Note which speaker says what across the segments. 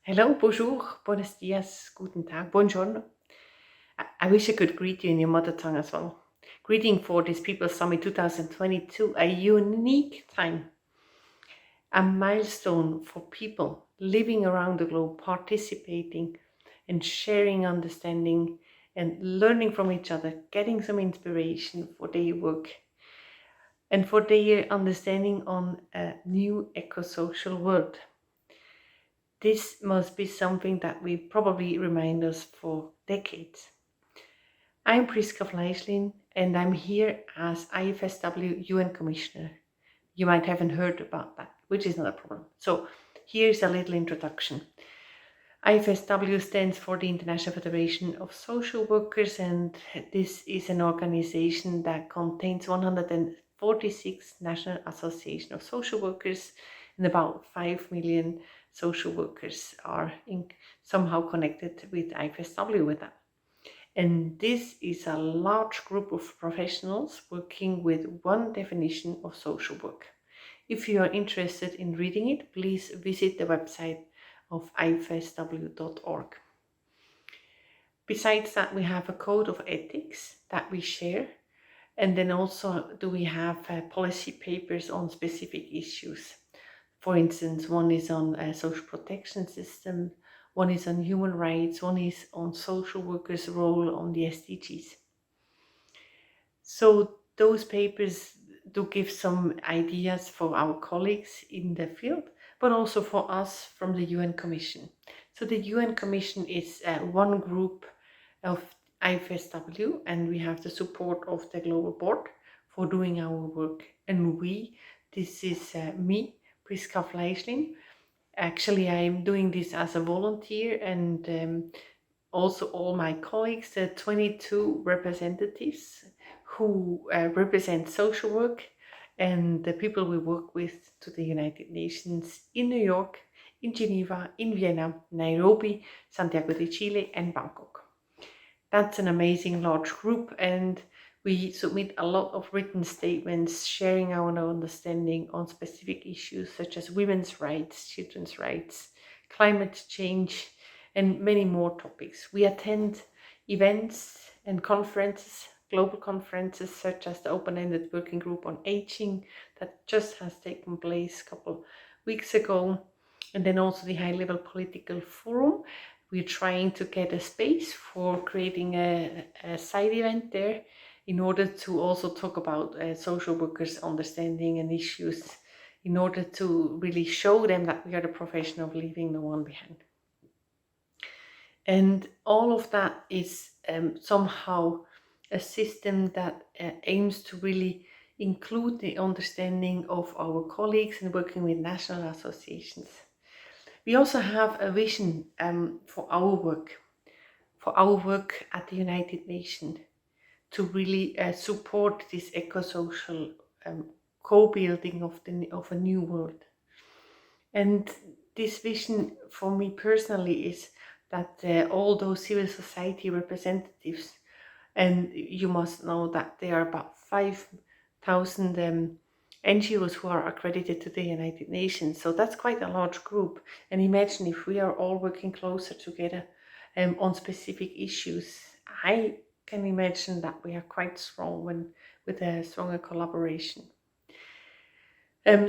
Speaker 1: Hello, bonjour, buenos dias, guten Tag, buongiorno. I wish I could greet you in your mother tongue as well. Greeting for this People's Summit 2022, a unique time, a milestone for people living around the globe, participating and sharing understanding and learning from each other, getting some inspiration for their work and for their understanding on a new eco-social world. This must be something that we probably remind us for decades. I'm Priska Fleischlin, and I'm here as IFSW UN Commissioner. You might haven't heard about that, which is not a problem. So here's a little introduction. IFSW stands for the International Federation of Social Workers, and this is an organization that contains 146 national associations of social workers, and about 5 million social workers are somehow connected with IFSW with that. And this is a large group of professionals working with one definition of social work. If you are interested in reading it, please visit the website of ifsw.org. Besides that, we have a code of ethics that we share, and then also we have policy papers on specific issues. For instance, one is on a social protection system, one is on human rights, one is on social workers' role on the SDGs. So those papers do give some ideas for our colleagues in the field, but also for us from the UN Commission. So the UN Commission is one group of IFSW, and we have the support of the Global Board for doing our work. And this is me, Priska Fleischlin. Actually, I'm doing this as a volunteer, and also all my colleagues, the 22 representatives who represent social work and the people we work with to the United Nations in New York, in Geneva, in Vienna, Nairobi, Santiago de Chile, and Bangkok. That's an amazing large group, and we submit a lot of written statements sharing our understanding on specific issues such as women's rights, children's rights, climate change, and many more topics. We attend events and conferences, global conferences such as the Open-Ended Working Group on Aging that just has taken place a couple weeks ago, and then also the High-Level Political Forum. We're trying to get a space for creating a side event there in order to also talk about social workers' understanding and issues in order to really show them that we are the profession of leaving no one behind. And all of that is somehow a system that aims to really include the understanding of our colleagues and working with national associations. We also have a vision for our work at the United Nations to really support this eco-social co-building of a new world. And this vision for me personally is that all those civil society representatives, and you must know that there are about 5,000 NGOs who are accredited to the United Nations. So that's quite a large group. And imagine if we are all working closer together on specific issues. I can imagine that we are quite strong with a stronger collaboration.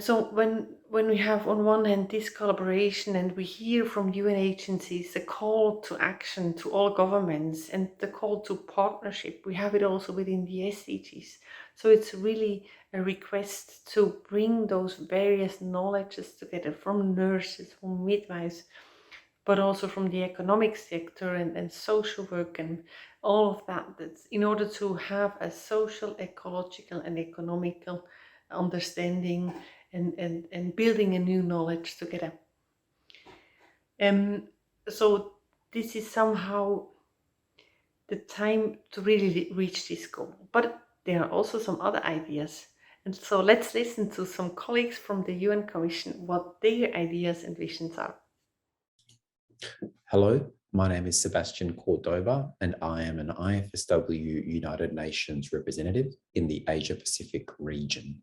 Speaker 1: So when we have on one hand this collaboration and we hear from UN agencies the call to action to all governments and the call to partnership, we have it also within the SDGs. So it's really a request to bring those various knowledges together from nurses, from midwives, but also from the economic sector and social work and all of that. That's in order to have a social, ecological and economical understanding and building a new knowledge together. So this is somehow the time to really reach this goal. But there are also some other ideas. And so let's listen to some colleagues from the UN Commission, what their ideas and visions are.
Speaker 2: Hello, my name is Sebastian Cordova, and I am an IFSW United Nations representative in the Asia Pacific region.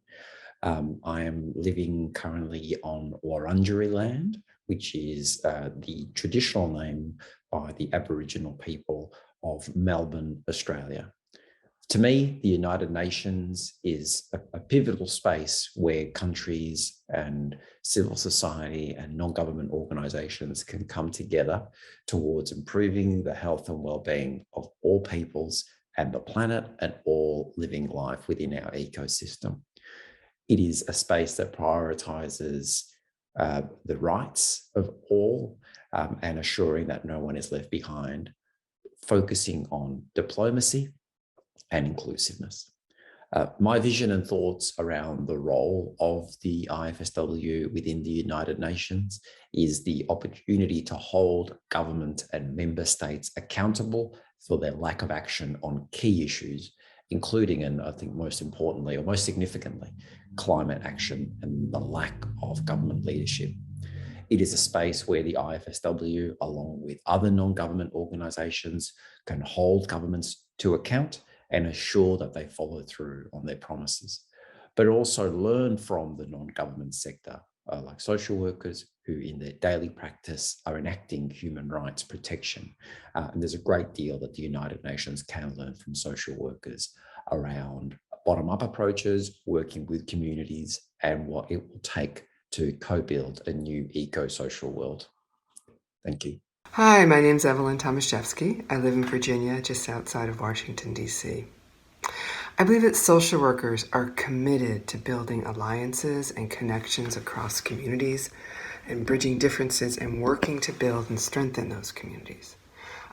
Speaker 2: I am living currently on Wurundjeri land, which is the traditional name by the Aboriginal people of Melbourne, Australia. To me, the United Nations is a pivotal space where countries and civil society and non-government organisations can come together towards improving the health and well-being of all peoples and the planet and all living life within our ecosystem. It is a space that prioritises the rights of all and assuring that no one is left behind, focusing on diplomacy and inclusiveness. My vision and thoughts around the role of the IFSW within the United Nations is the opportunity to hold government and member states accountable for their lack of action on key issues, including, and I think most importantly or most significantly, climate action and the lack of government leadership. It is a space where the IFSW, along with other non-government organisations, can hold governments to account and assure that they follow through on their promises, but also learn from the non-government sector, like social workers who in their daily practice are enacting human rights protection. And there's a great deal that the United Nations can learn from social workers around bottom-up approaches, working with communities, and what it will take to co-build a new eco-social world. Thank you.
Speaker 3: Hi, my name's Evelyn Tomaszewski. I live in Virginia, just outside of Washington, D.C. I believe that social workers are committed to building alliances and connections across communities and bridging differences and working to build and strengthen those communities.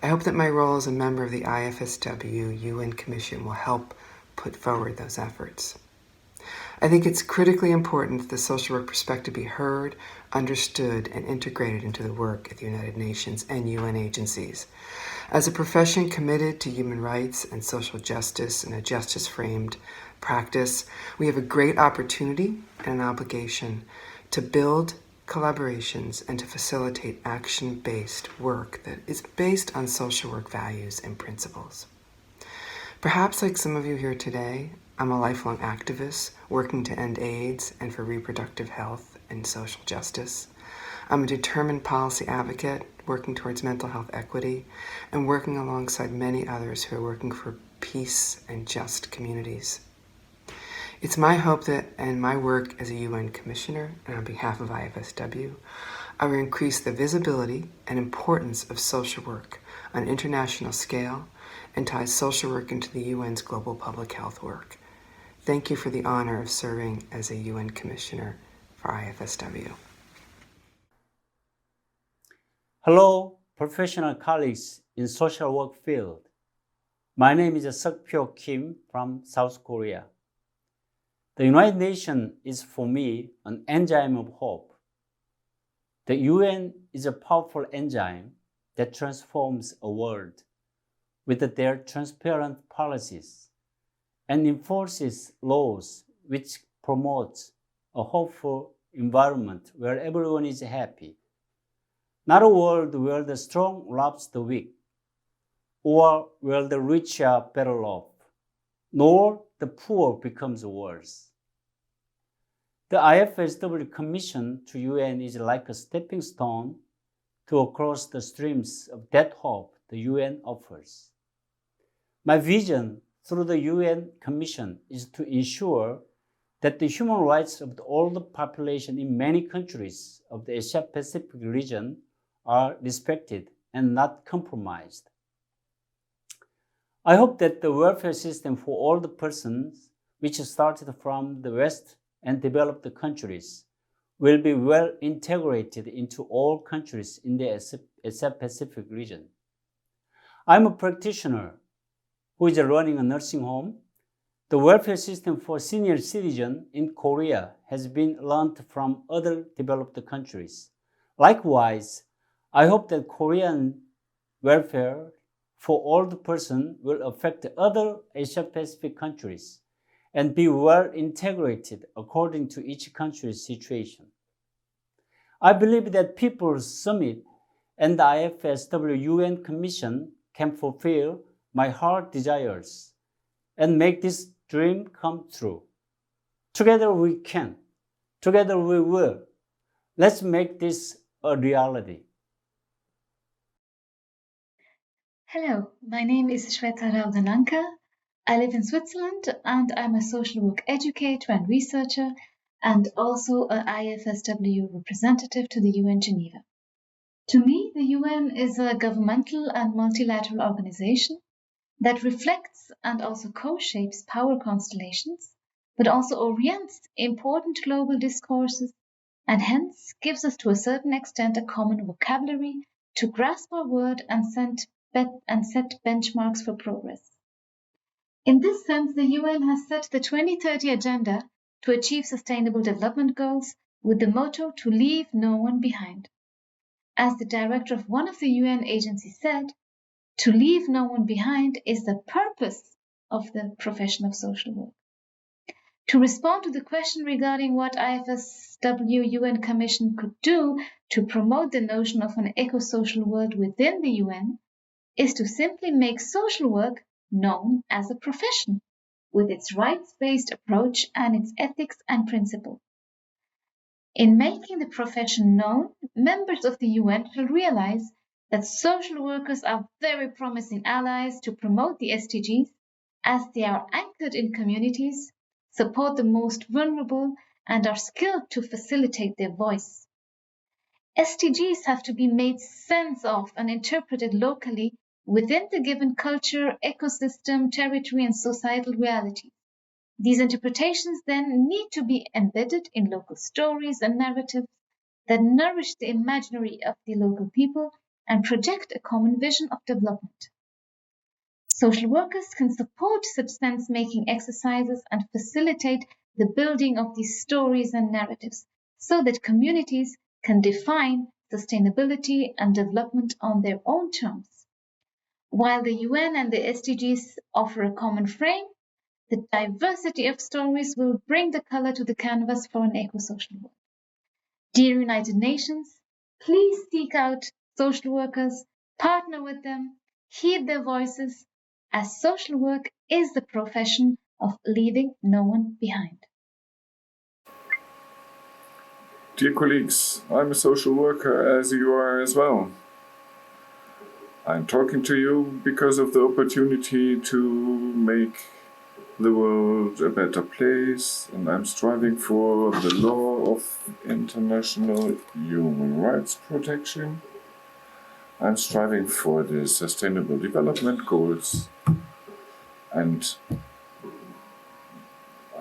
Speaker 3: I hope that my role as a member of the IFSW UN Commission will help put forward those efforts. I think it's critically important that the social work perspective be heard, understood, and integrated into the work at the United Nations and UN agencies. As a profession committed to human rights and social justice and a justice-framed practice, we have a great opportunity and an obligation to build collaborations and to facilitate action-based work that is based on social work values and principles. Perhaps like some of you here today, I'm a lifelong activist working to end AIDS and for reproductive health and social justice. I'm a determined policy advocate working towards mental health equity and working alongside many others who are working for peace and just communities. It's my hope that in my work as a UN Commissioner and on behalf of IFSW, I will increase the visibility and importance of social work on an international scale and tie social work into the UN's global public health work. Thank you for the honor of serving as a UN Commissioner for IFSW.
Speaker 4: Hello, professional colleagues in social work field. My name is Seokpyo Kim from South Korea. The United Nations is for me an enzyme of hope. The UN is a powerful enzyme that transforms a world with their transparent policies and enforces laws which promotes a hopeful environment where everyone is happy. Not a world where the strong robs the weak, or where the rich are better off, nor the poor becomes worse. The IFSW Commission to UN is like a stepping stone to across the streams of that hope the UN offers. My vision through the UN Commission is to ensure that the human rights of all the population in many countries of the Asia-Pacific region are respected and not compromised. I hope that the welfare system for all the persons, which started from the West and developed countries, will be well integrated into all countries in the Asia-Pacific region. I'm a practitioner who is running a nursing home. The welfare system for senior citizens in Korea has been learned from other developed countries. Likewise, I hope that Korean welfare for old persons will affect other Asia-Pacific countries and be well integrated according to each country's situation. I believe that People's Summit and the IFSW UN Commission can fulfill my heart desires and make this dream come true. Together we can. Together we will. Let's make this a reality.
Speaker 5: Hello, my name is Shweta Raudananka. I live in Switzerland and I'm a social work educator and researcher and also an IFSW representative to the UN Geneva. To me, the UN is a governmental and multilateral organization that reflects and also co-shapes power constellations, but also orients important global discourses and hence gives us to a certain extent a common vocabulary to grasp our word and set benchmarks for progress. In this sense, the UN has set the 2030 agenda to achieve sustainable development goals with the motto to leave no one behind. As the director of one of the UN agencies said, to leave no one behind is the purpose of the profession of social work. To respond to the question regarding what IFSW UN Commission could do to promote the notion of an eco-social world within the UN is to simply make social work known as a profession with its rights-based approach and its ethics and principles. In making the profession known, members of the UN will realize that social workers are very promising allies to promote the SDGs as they are anchored in communities, support the most vulnerable, and are skilled to facilitate their voice. SDGs have to be made sense of and interpreted locally within the given culture, ecosystem, territory, and societal reality. These interpretations then need to be embedded in local stories and narratives that nourish the imaginary of the local people and project a common vision of development. Social workers can support such sense-making exercises and facilitate the building of these stories and narratives so that communities can define sustainability and development on their own terms. While the UN and the SDGs offer a common frame, the diversity of stories will bring the color to the canvas for an eco-social world. Dear United Nations, please seek out social workers, partner with them, heed their voices, as social work is the profession of leaving no one behind.
Speaker 6: Dear colleagues, I'm a social worker as you are as well. I'm talking to you because of the opportunity to make the world a better place, and I'm striving for the law of international human rights protection. I'm striving for the sustainable development goals, and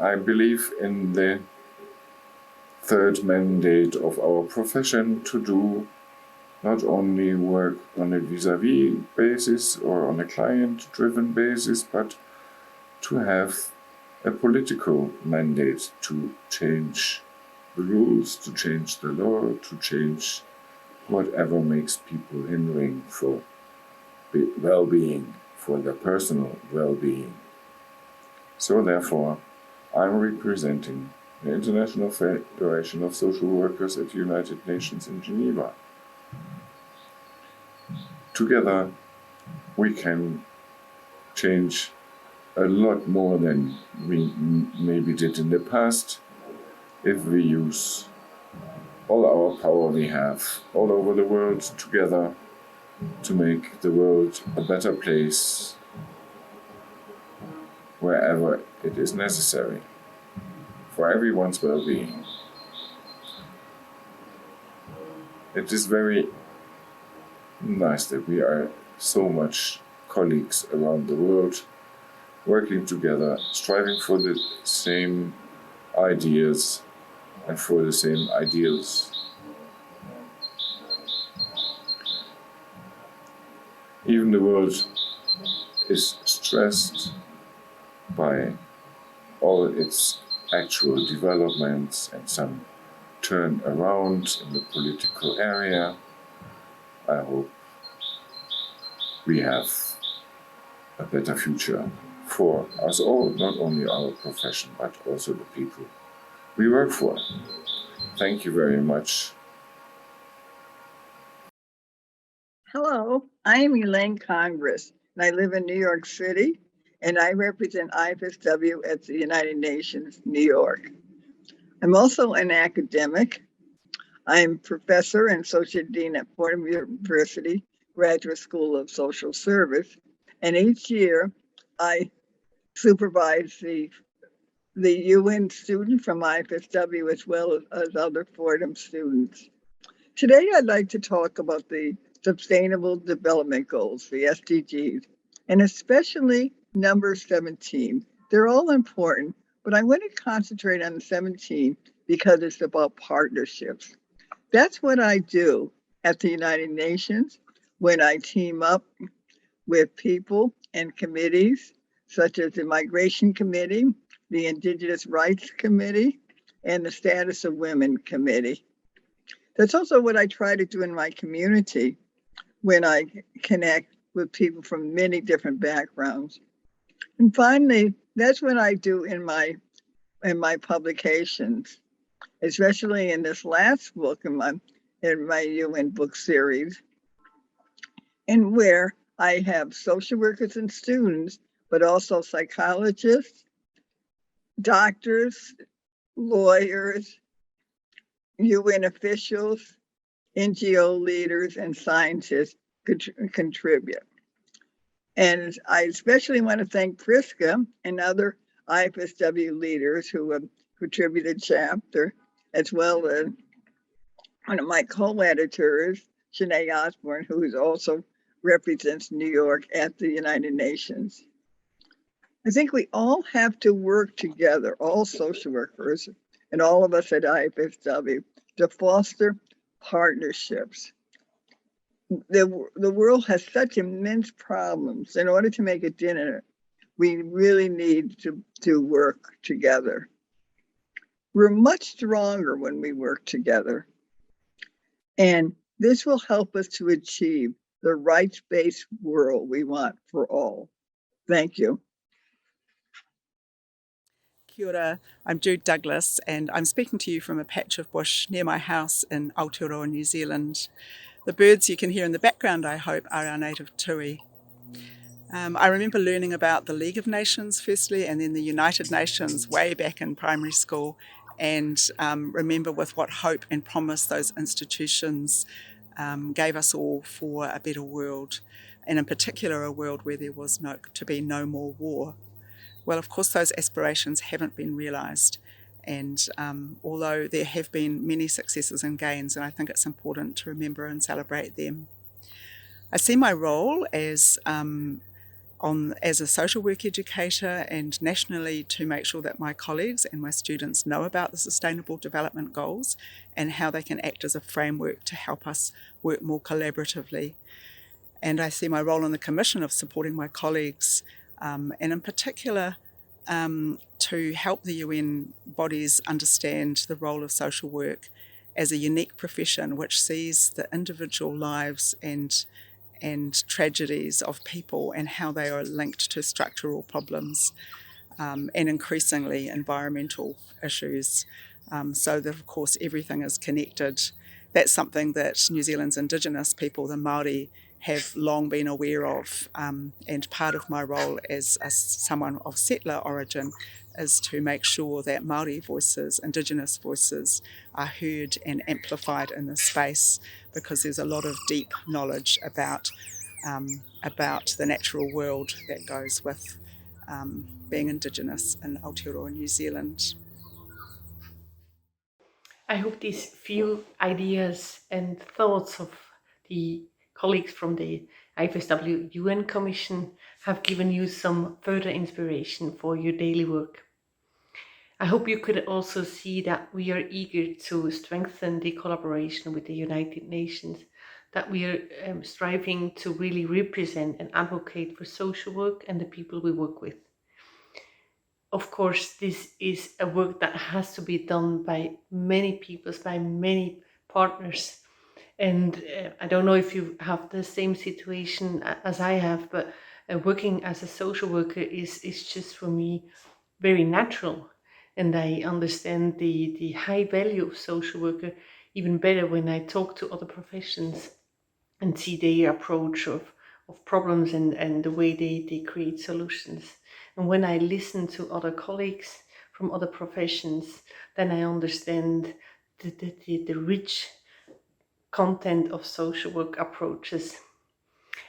Speaker 6: I believe in the third mandate of our profession to do not only work on a vis-a-vis basis or on a client-driven basis, but to have a political mandate to change the rules, to change the law, to change whatever makes people hindering for well-being, for their personal well-being. So therefore, I'm representing the International Federation of Social Workers at the United Nations in Geneva. Together, we can change a lot more than we maybe did in the past if we use all our power we have all over the world together to make the world a better place wherever it is necessary for everyone's well-being. It is very nice that we are so much colleagues around the world working together, striving for the same ideas and for the same ideals. Even the world is stressed by all its actual developments and some turn around in the political area. I hope we have a better future for us all, not only our profession, but also the people we work for. Thank you very much.
Speaker 7: Hello, I am Elaine Congress, and I live in New York City, and I represent IFSW at the United Nations, New York. I'm also an academic. I am professor and associate dean at Fordham University Graduate School of Social Service, and each year I supervise the UN student from IFSW as well as other Fordham students. Today, I'd like to talk about the Sustainable Development Goals, the SDGs, and especially number 17. They're all important, but I want to concentrate on 17 because it's about partnerships. That's what I do at the United Nations when I team up with people and committees such as the Migration Committee, the Indigenous Rights Committee, and the Status of Women Committee. That's also what I try to do in my community when I connect with people from many different backgrounds. And finally, that's what I do in my publications, especially in this last book in my UN book series, and where I have social workers and students, but also psychologists, doctors, lawyers, UN officials, NGO leaders, and scientists contribute. And I especially want to thank Priska and other IFSW leaders who have contributed chapter, as well as one of my co-editors, Sinead Osborne, who also represents New York at the United Nations. I think we all have to work together, all social workers and all of us at IFSW, to foster partnerships. The world has such immense problems. In order to make a dinner, we really need to work together. We're much stronger when we work together. And this will help us to achieve the rights-based world we want for all. Thank you.
Speaker 8: Kia ora, I'm Jude Douglas and I'm speaking to you from a patch of bush near my house in Aotearoa, New Zealand. The birds you can hear in the background, I hope, are our native tui. I remember learning about the League of Nations firstly and then the United Nations way back in primary school, and remember with what hope and promise those institutions gave us all for a better world, and in particular a world where there was to be no more war. Well, of course, those aspirations haven't been realised, and although there have been many successes and gains, and I think it's important to remember and celebrate them. I see my role as a social work educator and nationally to make sure that my colleagues and my students know about the Sustainable Development Goals and how they can act as a framework to help us work more collaboratively. And I see my role in the Commission of supporting my colleagues and in particular to help the UN bodies understand the role of social work as a unique profession which sees the individual lives and tragedies of people and how they are linked to structural problems and increasingly environmental issues, so that of course everything is connected. That's something that New Zealand's Indigenous people, the Māori, have long been aware of, and part of my role as someone of settler origin is to make sure that Māori voices, Indigenous voices, are heard and amplified in this space, because there's a lot of deep knowledge about the natural world that goes with being Indigenous in Aotearoa, New Zealand.
Speaker 1: I hope these few ideas and thoughts of the colleagues from the IFSW UN Commission have given you some further inspiration for your daily work. I hope you could also see that we are eager to strengthen the collaboration with the United Nations, that we are striving to really represent and advocate for social work and the people we work with. Of course, this is a work that has to be done by many people, by many partners. And I don't know if you have the same situation as I have, but working as a social worker is just for me very natural. And I understand the high value of social worker even better when I talk to other professions and see their approach of problems and the way they create solutions. And when I listen to other colleagues from other professions, then I understand the rich content of social work approaches.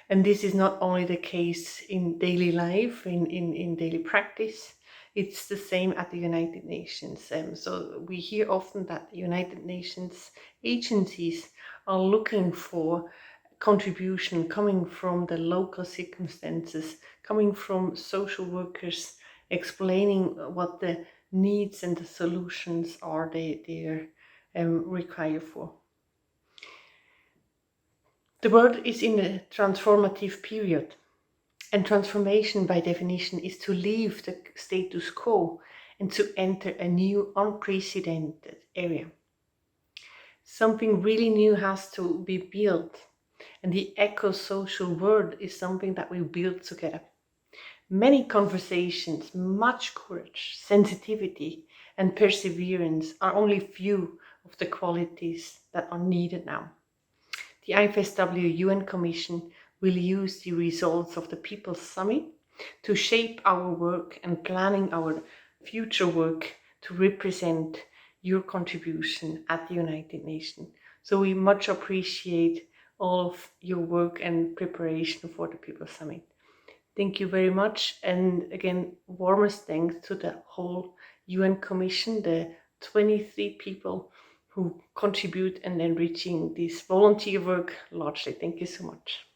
Speaker 1: And this is not only the case in daily life, in daily practice, it's the same at the United Nations. So we hear often that the United Nations agencies are looking for contribution coming from the local circumstances, coming from social workers, explaining what the needs and the solutions are they require for. The world is in a transformative period, and transformation by definition is to leave the status quo and to enter a new unprecedented area. Something really new has to be built, and the eco-social world is something that we build together. Many conversations, much courage, sensitivity, and perseverance are only few of the qualities that are needed now. The IFSW UN Commission will use the results of the People's Summit to shape our work and planning our future work to represent your contribution at the United Nations. So we much appreciate all of your work and preparation for the People's Summit. Thank you very much. And again, warmest thanks to the whole UN Commission, the 23 people who contribute and enriching this volunteer work largely. Thank you so much.